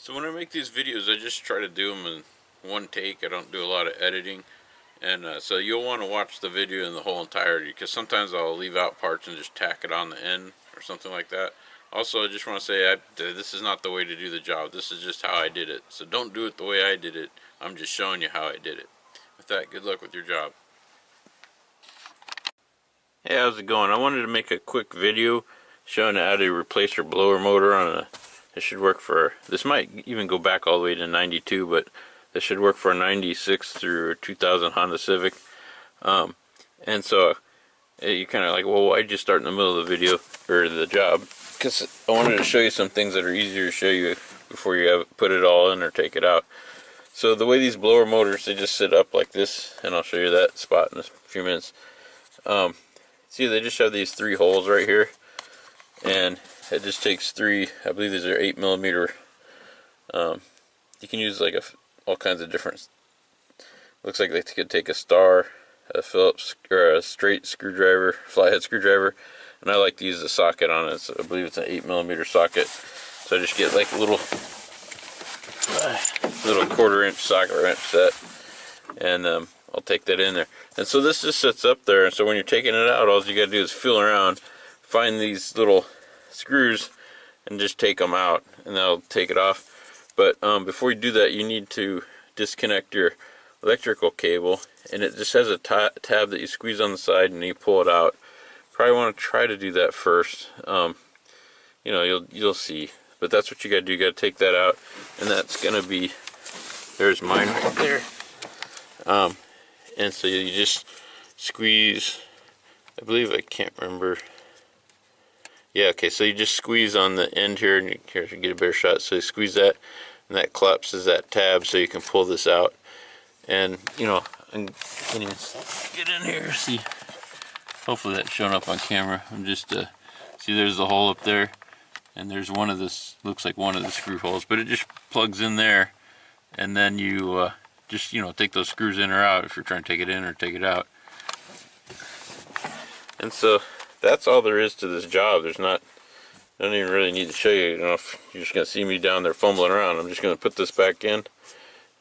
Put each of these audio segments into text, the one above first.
So when I make these videos, I just try to do them in one take. I don't do a lot of editing. And so you'll want to watch the video in the whole entirety, because sometimes I'll leave out parts and just tack it on the end or something like that. Also, I just want to say this is not the way to do the job. This is just how I did it. So don't do it the way I did it. I'm just showing you how I did it. With that, good luck with your job. Hey, how's it going? I wanted to make a quick video showing how to replace your blower motor on a... It should work for... This might even go back all the way to 92, but this should work for a 96 through 2000 Honda Civic. And so you kind of like, well, why'd you start in the middle of the video or the job? Because I wanted to show you some things that are easier to show you before you put it all in or take it out. So the way these blower motors, they just sit up like this, and I'll show you that spot in a few minutes. See, they just have these 3 holes right here, and it just takes 3, I believe these are 8mm. You can use like all kinds of different, looks like they could take a star, a Phillips, or a straight screwdriver, flathead screwdriver, and I like to use a socket on it. So I believe it's an 8mm socket. So I just get like a little 1/4-inch socket wrench set, and I'll take that in there. And so this just sits up there, and so when you're taking it out, all you gotta do is feel around, find these little screws, and just take them out, and that'll take it off. But before you do that, you need to disconnect your electrical cable, and it just has a tab that you squeeze on the side and you pull it out. Probably want to try to do that first. You know, you'll see. But that's what you gotta do. You gotta take that out, and that's gonna be, there's mine right there. And so you just squeeze, I believe, I can't remember. Yeah, okay, so you just squeeze on the end here, and here you get a better shot. So you squeeze that, and that collapses that tab so you can pull this out. And, you know, I can even get in here, see. Hopefully that's showing up on camera. I'm just, see, there's the hole up there, and there's one of this, looks like one of the screw holes, but it just plugs in there, and then you just, you know, take those screws in or out if you're trying to take it in or take it out. And so that's all there is to this job. There's not, I don't even really need to show you. You know, if you're just gonna see me down there fumbling around, I'm just gonna put this back in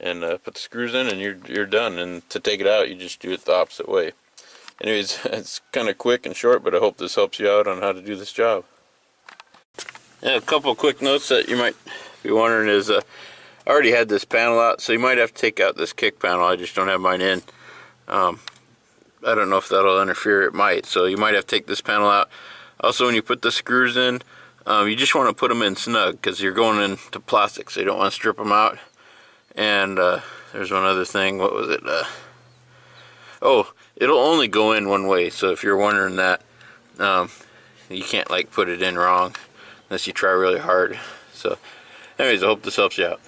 and put the screws in, and you're done. And to take it out, you just do it the opposite way. Anyways, it's kind of quick and short, but I hope this helps you out on how to do this job. Yeah, a couple quick notes that you might be wondering is, I already had this panel out, so you might have to take out this kick panel. I just don't have mine in. I don't know if that'll interfere. It might, so you might have to take this panel out. Also, when you put the screws in, you just want to put them in snug, because you're going into plastic, so you don't want to strip them out. And there's one other thing. What was it? Oh, it'll only go in one way, so if you're wondering that, you can't like put it in wrong unless you try really hard. So anyways, I hope this helps you out.